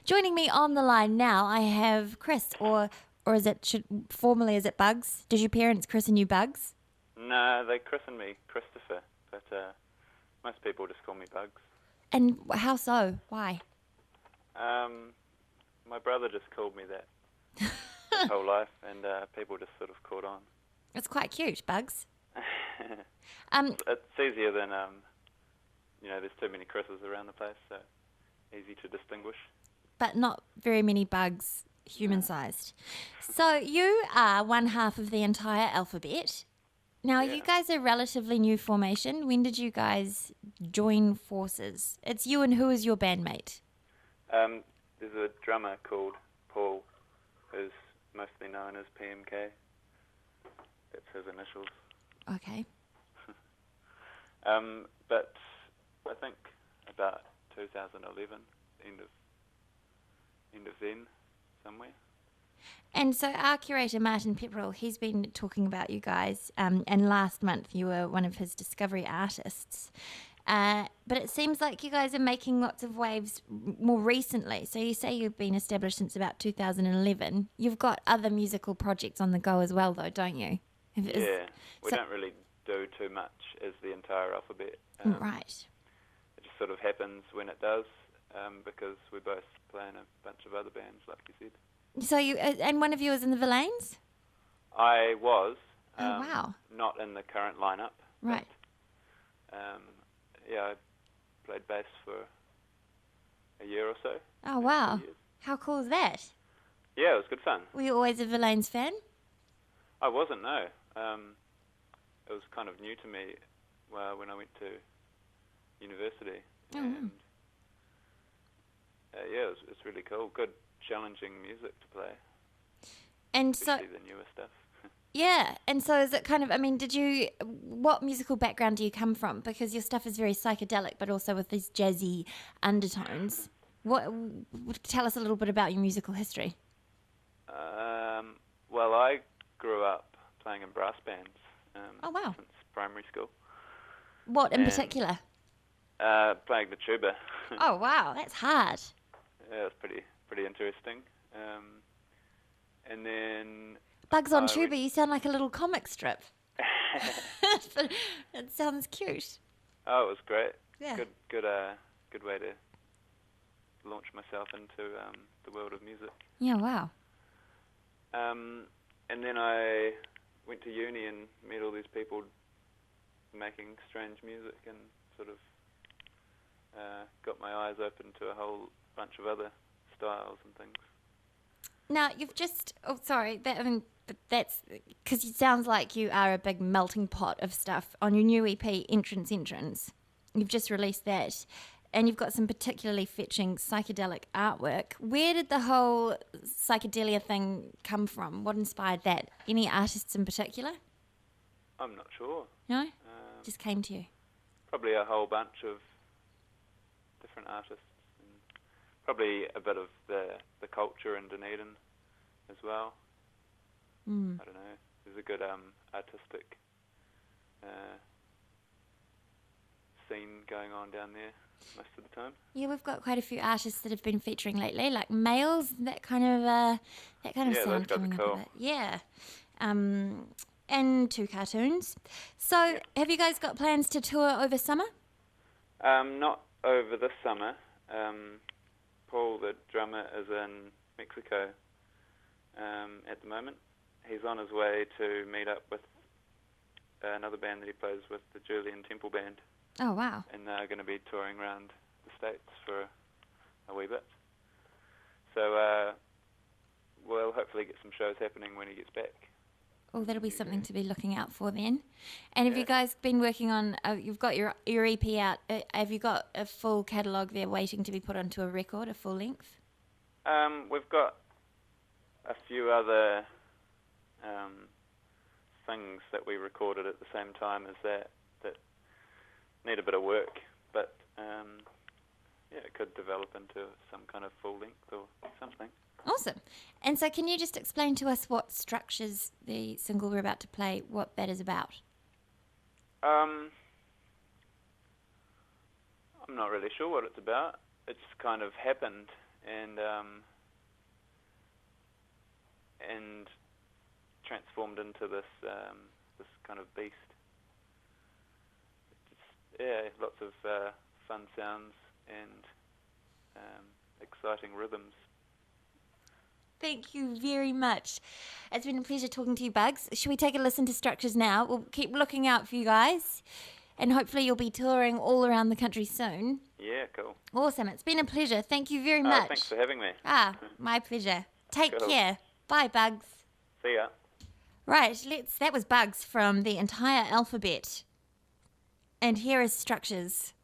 Joining me on the line now, I have Chris, or formerly is it Bugs? Did your parents christen you Bugs? No, they christened me Christopher, but most people just call me Bugs. And how so? Why? My brother just called me that his whole life, and people just sort of caught on. It's quite cute, Bugs. It's easier than, there's too many Chris's around the place, so easy to distinguish. But not very many bugs human-sized. So you are one half of the entire alphabet. Now, Yeah. you guys are relatively new formation. When did you guys join forces? It's you, and who is your bandmate? There's a drummer called Paul, who's mostly known as PMK. That's his initials. Okay. But I think about 2011, end of then, somewhere. And so our curator, Martin Pepperell, he's been talking about you guys, and last month you were one of his discovery artists. But it seems like you guys are making lots of waves more recently. So you say you've been established since about 2011. You've got other musical projects on the go as well, though, don't you? Yeah, we don't really do too much as the entire alphabet. Right. It just sort of happens when it does, because we both play in a bunch of other bands, like you said. So you and one of you is in the Villains? I was. Oh, wow. Not in the current lineup. Right. But, I played bass for a year or so. Oh, wow. 2 years. How cool is that? Yeah, it was good fun. Were you always a Villains fan? I wasn't, no. It was kind of new to me when I went to university. Oh, and it's really cool. Good, challenging music to play, And especially the newer stuff. yeah, and so is it kind of, what musical background do you come from? Because your stuff is very psychedelic, but also with these jazzy undertones. Tell us a little bit about your musical history. Well, I grew up playing in brass bands Oh, wow. since primary school. What in And, particular? Playing the tuba. Oh, wow, that's hard. Yeah, it was pretty interesting. And then Bugs on I tuba, went- you sound like a little comic strip. But it sounds cute. Oh, it was great. Yeah. Good way to launch myself into the world of music. Yeah, wow. And then I went to uni and met all these people making strange music, and sort of got my eyes open to a whole bunch of other styles and things. Now, you've just... Oh, sorry. That's... Because it sounds like you are a big melting pot of stuff. On your new EP, Entrance, you've just released that, and you've got some particularly fetching psychedelic artwork. Where did the whole psychedelia thing come from? What inspired that? Any artists in particular? I'm not sure. No? Just came to you. Probably a whole bunch of different artists, and probably a bit of the culture in Dunedin as well. I don't know. There's a good artistic scene going on down there most of the time. Yeah, we've got quite a few artists that have been featuring lately, like males, that kind of Yeah, sound those guys are coming up cool. a bit. Yeah. And 2 cartoons. So, have you guys got plans to tour over summer? Not over this summer. Paul, the drummer, is in Mexico at the moment. He's on his way to meet up with another band that he plays with, the Julian Temple Band, Oh, wow. and they're going to be touring around the States for a wee bit. So we'll hopefully get some shows happening when he gets back. Oh, that'll be something to be looking out for then. And have you Yeah. guys been working on, you've got your EP out, have you got a full catalogue there waiting to be put onto a record, a full length? We've got a few other things that we recorded at the same time as that need a bit of work, but it could develop into some kind of full length or something. Awesome. And so can you just explain to us what structures the single we're about to play, what that is about? I'm not really sure what it's about. It's kind of happened and transformed into this this kind of beast. Lots of fun sounds and exciting rhythms. Thank you very much. It's been a pleasure talking to you, Bugs. Should we take a listen to Structures now? We'll keep looking out for you guys, and hopefully you'll be touring all around the country soon. Yeah, cool. Awesome. It's been a pleasure. Thank you very much. Thanks for having me. My pleasure. Take Cool. care. Bye, Bugs. See ya. Right, that was Bugs from the entire alphabet. And here is Structures.